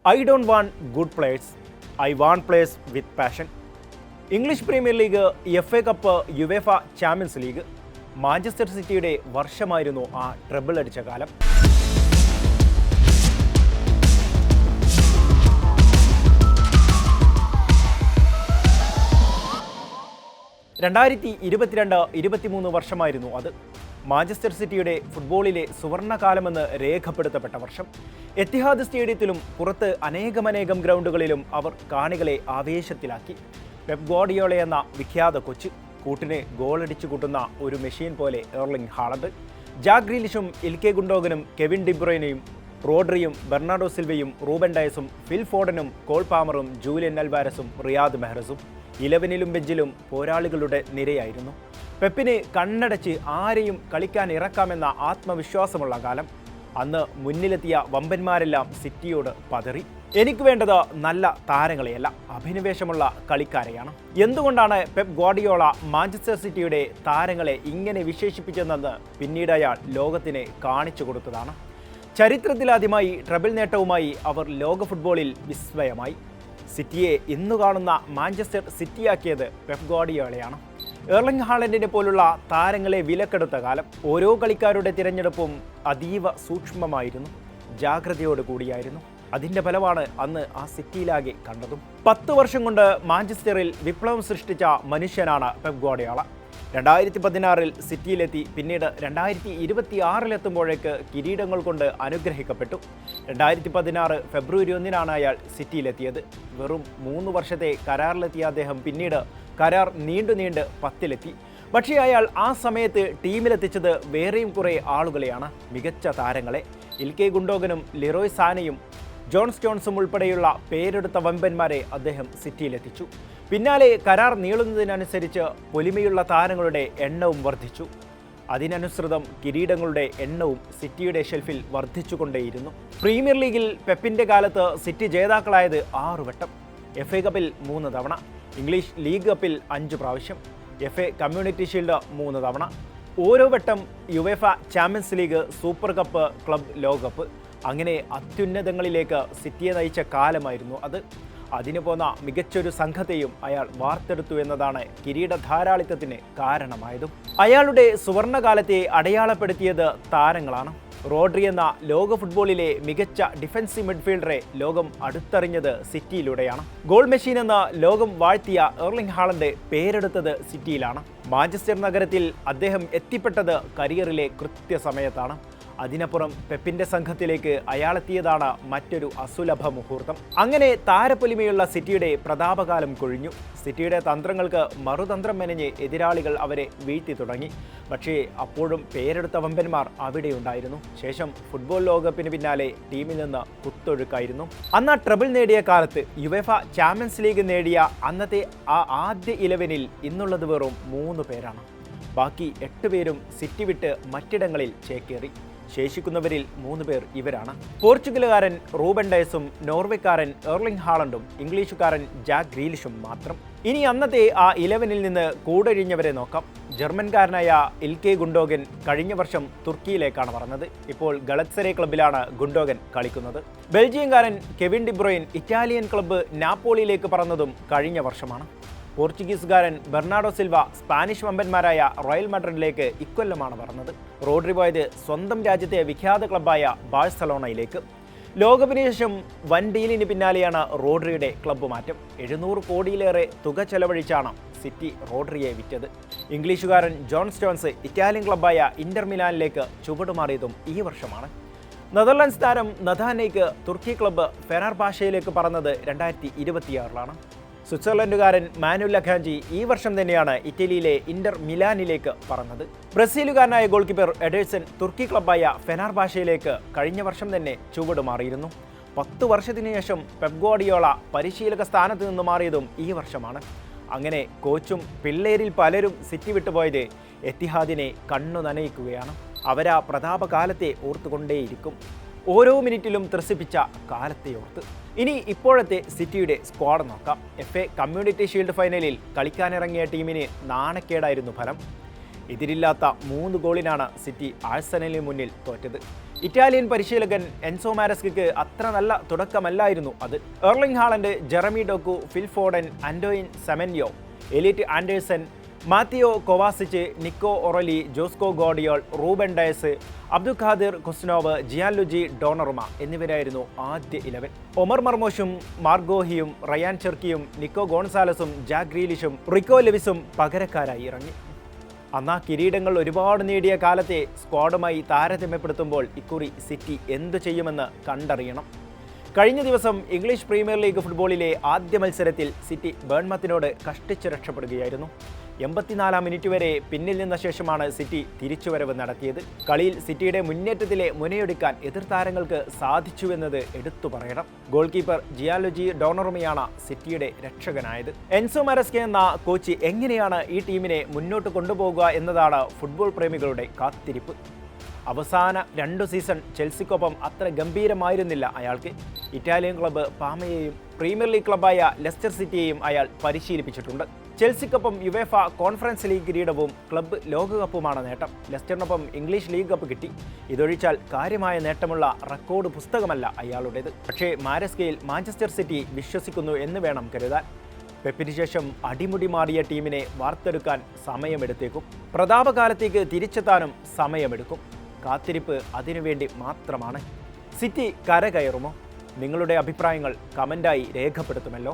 I don't want good players. I want players with passion. English premier league, FA cup, UEFA champions league, Manchester സിറ്റിയുടെ വർഷമായിരുന്നു ആ trouble അടിച്ച കാലം. 2022-23 വർഷമായിരുന്നു അത്. മാഞ്ചസ്റ്റർ സിറ്റിയുടെ ഫുട്ബോളിലെ സുവർണകാലമെന്ന് രേഖപ്പെടുത്തപ്പെട്ട വർഷം. എത്തിഹാദ് സ്റ്റേഡിയത്തിലും പുറത്ത് അനേകം ഗ്രൗണ്ടുകളിലും അവർ കാണികളെ ആവേശത്തിലാക്കി. പെപ് ഗാർഡിയോള എന്ന വിഖ്യാത കൊച്ച്, കൂട്ടിനെ ഗോളടിച്ചു കൂട്ടുന്ന ഒരു മെഷീൻ പോലെ എർലിംഗ് ഹാലൻഡ്, ജാക്ക് ഗ്രീലിഷും, ഇൽക്കെ ഗുണ്ടോഗനും, കെവിൻ ഡിബ്രോയിനയും, റോഡ്രിയും, ബെർണാഡോ സിൽവയും, റൂബൻ ഡയസും, ഫിൽ ഫോഡനും, കോൾ പാമറും, ജൂലിയൻ അൽവാരസും, റിയാദ് മെഹ്റസും 11ലും ബെഞ്ചിലും പോരാളികളുടെ നിരയായിരുന്നു. പെപ്പിന് കണ്ണടച്ച് ആരെയും കളിക്കാൻ ഇറക്കാമെന്ന ആത്മവിശ്വാസമുള്ള കാലം. അന്ന് മുന്നിലെത്തിയ വമ്പന്മാരെല്ലാം സിറ്റിയോട് പതറി. എനിക്ക് വേണ്ടത് നല്ല താരങ്ങളെയല്ല, അഭിനിവേശമുള്ള കളിക്കാരെയാണ്. എന്തുകൊണ്ടാണ് പെപ് ഗാർഡിയോള മാഞ്ചസ്റ്റർ സിറ്റിയുടെ താരങ്ങളെ ഇങ്ങനെ വിശേഷിപ്പിച്ചതെന്ന് പിന്നീട് അയാൾ ലോകത്തിന് കാണിച്ചു കൊടുത്തതാണ്. ചരിത്രത്തിലാദ്യമായി ട്രബിൾ നേട്ടവുമായി അവർ ലോക ഫുട്ബോളിൽ വിസ്മയമായി. സിറ്റിയെ ഇന്നു കാണുന്ന മാഞ്ചസ്റ്റർ സിറ്റിയാക്കിയത് പെപ് ഗാർഡിയോളയാണ്. എർലിംഗ് ഹാലൻഡിനെ പോലുള്ള താരങ്ങളെ വിലക്കെടുത്ത കാലം. ഓരോ കളിക്കാരുടെ തിരഞ്ഞെടുപ്പും അതീവ സൂക്ഷ്മമായിരുന്നു, ജാഗ്രതയോട് കൂടിയായിരുന്നു. അതിൻ്റെ ഫലമാണ് അന്ന് ആ സിറ്റിയിലാകെ കണ്ടതും. 10 വർഷം കൊണ്ട് മാഞ്ചസ്റ്ററിൽ വിപ്ലവം സൃഷ്ടിച്ച മനുഷ്യനാണ് പെപ് ഗാർഡിയോള. 2016-ൽ സിറ്റിയിലെത്തി. പിന്നീട് 2026-ലെത്തുമ്പോഴേക്ക് കിരീടങ്ങൾ കൊണ്ട് അനുഗ്രഹിക്കപ്പെട്ടു. 2016 ഫെബ്രുവരി 1-നാണ് അയാൾ സിറ്റിയിലെത്തിയത്. വെറും 3 വർഷത്തെ കരാറിലെത്തിയ അദ്ദേഹം പിന്നീട് കരാർ നീണ്ടു 10-ലെത്തി. പക്ഷേ അയാൾ ആ സമയത്ത് ടീമിലെത്തിച്ചത് വേറെയും കുറേ ആളുകളെയാണ്, മികച്ച താരങ്ങളെ. ഇൽക്കെ ഗുണ്ടോഗനും, ലിറോയ് സാനയും, ജോൺ സ്റ്റോൺസും ഉൾപ്പെടെയുള്ള പേരെടുത്ത വമ്പന്മാരെ അദ്ദേഹം സിറ്റിയിലെത്തിച്ചു. പിന്നാലെ കരാർ നീളുന്നതിനനുസരിച്ച് പൊലിമയുള്ള താരങ്ങളുടെ എണ്ണവും വർദ്ധിച്ചു. അതിനനുസൃതം കിരീടങ്ങളുടെ എണ്ണവും സിറ്റിയുടെ ഷെൽഫിൽ വർദ്ധിച്ചുകൊണ്ടേയിരുന്നു. പ്രീമിയർ ലീഗിൽ പെപ്പിൻ്റെ കാലത്ത് സിറ്റി ജേതാക്കളായത് 6 വട്ടം, FA കപ്പിൽ 3 തവണ, ഇംഗ്ലീഷ് ലീഗ് കപ്പിൽ 5 പ്രാവശ്യം, FA കമ്മ്യൂണിറ്റി ഷീൽഡ് 3 തവണ, ഓരോ വട്ടം UEFA champions league, super cup, club ലോകകപ്പ്. അങ്ങനെ അത്യുന്നതങ്ങളിലേക്ക് സിറ്റിയെ നയിച്ച കാലമായിരുന്നു അത്. അതിനു പോന്ന മികച്ചൊരു സംഘത്തെയും അയാൾ വാർത്തെടുത്തു എന്നതാണ് കിരീടധാരാളിത്തത്തിന് കാരണമായതും. അയാളുടെ സുവർണകാലത്തെ അടയാളപ്പെടുത്തിയത് താരങ്ങളാണ്. റോഡ്രി എന്ന ലോക ഫുട്ബോളിലെ മികച്ച ഡിഫൻസീവ് മിഡ്ഫീൽഡറെ ലോകം അടുത്തറിഞ്ഞത് സിറ്റിയിലൂടെയാണ്. ഗോൾ മെഷീൻ എന്ന ലോകം വാഴ്ത്തിയ എർലിംഗ് ഹാലൻഡ് പേരെടുത്തത് സിറ്റിയിലാണ്. മാഞ്ചസ്റ്റർ നഗരത്തിൽ അദ്ദേഹം എത്തിപ്പെട്ടത് കരിയറിലെ കൃത്യസമയത്താണ്. അതിനപ്പുറം പെപ്പിൻ്റെ സംഘത്തിലേക്ക് അയാളെത്തിയതാണ് മറ്റൊരു അസുലഭ മുഹൂർത്തം. അങ്ങനെ താരപ്പൊലിമയുള്ള സിറ്റിയുടെ പ്രതാപകാലം കൊഴിഞ്ഞു. സിറ്റിയുടെ തന്ത്രങ്ങൾക്ക് മറുതന്ത്രം മെനഞ്ഞ് എതിരാളികൾ അവരെ വീഴ്ത്തി തുടങ്ങി. പക്ഷേ അപ്പോഴും പേരെടുത്ത വമ്പന്മാർ അവിടെയുണ്ടായിരുന്നു. ശേഷം ഫുട്ബോൾ ലോകകപ്പിന് പിന്നാലെ ടീമിൽ നിന്ന് കുത്തൊഴുക്കായിരുന്നു. അന്ന് ട്രബിൾ നേടിയ കാലത്ത് യുവേഫ ചാമ്പ്യൻസ് ലീഗ് നേടിയ അന്നത്തെ ആ ആദ്യ 11-ൽ ഇന്നുള്ളത് വെറും 3 പേരാണ്. ബാക്കി 8 പേരും സിറ്റി വിട്ട് മറ്റിടങ്ങളിൽ ചേക്കേറി. ശേഷിക്കുന്നവരിൽ 3 പേർ ഇവരാണ്. പോർച്ചുഗലുകാരൻ റൂബൻ ഡയസും, നോർവേക്കാരൻ എർലിംഗ് ഹാലൻഡും, ഇംഗ്ലീഷുകാരൻ ജാക്ക് ഗ്രീലിഷും മാത്രം. ഇനി അന്നത്തെ ആ 11-ൽ നിന്ന് കൂടൊഴിഞ്ഞവരെ നോക്കാം. ജർമ്മൻകാരനായ ഇൽക്കെ ഗുണ്ടോഗൻ കഴിഞ്ഞ വർഷം തുർക്കിയിലേക്കാണ് പറഞ്ഞത്. ഇപ്പോൾ ഗളത്സരെ ക്ലബിലാണ് ഗുണ്ടോഗൻ കളിക്കുന്നത്. ബെൽജിയംകാരൻ കെവിൻ ഡിബ്രോയിൻ ഇറ്റാലിയൻ ക്ലബ്ബ് നാപ്പോളിയിലേക്ക് പറന്നതും കഴിഞ്ഞ വർഷമാണ്. പോർച്ചുഗീസുകാരൻ ബെർണാഡോ സിൽവ സ്പാനിഷ് വമ്പന്മാരായ റയൽ മാഡ്രിഡിലേക്ക് ഇക്കൊല്ലമാണ് പറഞ്ഞത്. റോഡ്രി പോയത് സ്വന്തം രാജ്യത്തെ വിഖ്യാത ക്ലബ്ബായ ബാഴ്സലോണയിലേക്ക്. ലോകകപ്പിന് ശേഷം വൻ ഡീലിന് പിന്നാലെയാണ് റോഡ്രിയുടെ ക്ലബ്ബ് മാറ്റം. 700 കോടിയിലേറെ തുക ചെലവഴിച്ചാണ് സിറ്റി റോഡ്രിയെ വിറ്റത്. ഇംഗ്ലീഷുകാരൻ ജോൺ സ്റ്റോൺസ് ഇറ്റാലിയൻ ക്ലബ്ബായ ഇന്റർ മിലാനിലേക്ക് ചുവടുമാറിയതും ഈ വർഷമാണ്. നെതർലൻഡ്സ് താരം നഥാനേക്ക് തുർക്കി ക്ലബ്ബ് ഫെനർബാഷയിലേക്ക് പറന്നത് 2026-ലാണ്. സ്വിറ്റ്സർലൻഡുകാരൻ മാനുൽ അഖാഞ്ചി ഈ വർഷം തന്നെയാണ് ഇറ്റലിയിലെ ഇന്റർ മിലാനിലേക്ക് പറന്നത്. ബ്രസീലുകാരനായ ഗോൾ കീപ്പർ എഡേഴ്സൺ തുർക്കി ക്ലബ്ബായ ഫെനർബാഷയിലേക്ക് കഴിഞ്ഞ വർഷം തന്നെ ചുവടുമാറിയിരുന്നു. 10 വർഷത്തിനു ശേഷം പെപ് ഗാർഡിയോള പരിശീലക സ്ഥാനത്ത് നിന്ന് മാറിയതും ഈ വർഷമാണ്. അങ്ങനെ കോച്ചും പിള്ളേരിൽ പലരും സിറ്റി വിട്ടുപോയത് എത്തിഹാദിനെ കണ്ണു നനയിക്കുകയാണ്. അവരാ പ്രതാപകാലത്തെ ഓർത്തുകൊണ്ടേയിരിക്കും, ഓരോ മിനിറ്റിലും ത്രസിപ്പിച്ച കാലത്തെ ഓർത്ത്. ഇനി ഇപ്പോഴത്തെ സിറ്റിയുടെ സ്ക്വാഡ് നോക്കാം. FA കമ്മ്യൂണിറ്റി ഷീൽഡ് ഫൈനലിൽ കളിക്കാനിറങ്ങിയ ടീമിന് നാണക്കേടായിരുന്നു ഫലം. എതിരില്ലാത്ത 3 ഗോളിനാണ് സിറ്റി ആഴ്സണലിന് മുന്നിൽ തോറ്റത്. ഇറ്റാലിയൻ പരിശീലകൻ എൻസോ മാരസ്കയ്ക്ക് അത്ര നല്ല തുടക്കമല്ലായിരുന്നു അത്. Erling Haaland, Jeremy Doku, Phil Foden, Antoine Semenyo, Elliot Anderson, Mateo Kovacic, Nico O'Reilly, Josko Gvardiol, Ruben Dias, Abdukodir Khusanov, Gianluigi Donnarumma എന്നിവരായിരുന്നു ആദ്യ 11. ഒമർ മർമോഷും മാർഗോഹിയും റയാൻ ചെർക്കിയും നിക്കോ ഗോൺസാലസും ജാക്ക് ഗ്രീലിഷും റിക്കോ ലെവിസും പകരക്കാരായി ഇറങ്ങി. അന്നാ കിരീടങ്ങൾ ഒരുപാട് നേടിയ കാലത്തെ സ്ക്വാഡുമായി താരതമ്യപ്പെടുത്തുമ്പോൾ ഇക്കുറി സിറ്റി എന്തു ചെയ്യുമെന്ന് കണ്ടറിയണം. കഴിഞ്ഞ ദിവസം ഇംഗ്ലീഷ് പ്രീമിയർ ലീഗ് ഫുട്ബോളിലെ ആദ്യ മത്സരത്തിൽ സിറ്റി ബേൺമത്തിനോട് കഷ്ടിച്ച് രക്ഷപ്പെടുകയായിരുന്നു. 84-ാം മിനിറ്റ് വരെ പിന്നിൽ നിന്ന ശേഷമാണ് സിറ്റി തിരിച്ചുവരവ് നടത്തിയത്. കളിയിൽ സിറ്റിയുടെ മുന്നേറ്റത്തിലെ മുനയൊടുക്കാൻ എതിർ താരങ്ങൾക്ക് സാധിച്ചുവെന്നത് എടുത്തു പറയണം. ഗോൾ കീപ്പർ ജിയാൻലുജി ഡോണറുമയാണ് സിറ്റിയുടെ രക്ഷകനായത്. എൻസോ മാരസ്ക എന്ന കോച്ച് എങ്ങനെയാണ് ഈ ടീമിനെ മുന്നോട്ട് കൊണ്ടുപോകുക എന്നതാണ് ഫുട്ബോൾ പ്രേമികളുടെ കാത്തിരിപ്പ്. അവസാന 2 സീസൺ ചെൽസിക്കൊപ്പം അത്ര ഗംഭീരമായിരുന്നില്ല അയാൾക്ക്. ഇറ്റാലിയൻ ക്ലബ്ബ് പാമയെയും പ്രീമിയർ ലീഗ് ക്ലബ്ബായ ലെസ്റ്റർ സിറ്റിയെയും അയാൾ പരിശീലിപ്പിച്ചിട്ടുണ്ട്. ചെൽസിക്കൊപ്പം യുവേഫ കോൺഫറൻസ് ലീഗ് കിരീടവും ക്ലബ്ബ് ലോകകപ്പുമാണ് നേട്ടം. ലെസ്റ്ററിനൊപ്പം ഇംഗ്ലീഷ് ലീഗ് കപ്പ് കിട്ടി. ഇതൊഴിച്ചാൽ കാര്യമായ നേട്ടമുള്ള റെക്കോർഡ് പുസ്തകമല്ല അയാളുടേത്. പക്ഷേ മാരസ്കയിൽ മാഞ്ചസ്റ്റർ സിറ്റി വിശ്വസിക്കുന്നു എന്ന് വേണം കരുതാൻ. പെപ്പിന് ശേഷം അടിമുടി മാറിയ ടീമിനെ വാർത്തെടുക്കാൻ സമയമെടുത്തേക്കും. പ്രതാപകാലത്തേക്ക് തിരിച്ചെത്താനും സമയമെടുക്കും. കാത്തിരിപ്പ് അതിനുവേണ്ടി മാത്രമാണ്. സിറ്റി കരകയറുമോ? നിങ്ങളുടെ അഭിപ്രായങ്ങൾ കമൻ്റായി രേഖപ്പെടുത്തുമല്ലോ.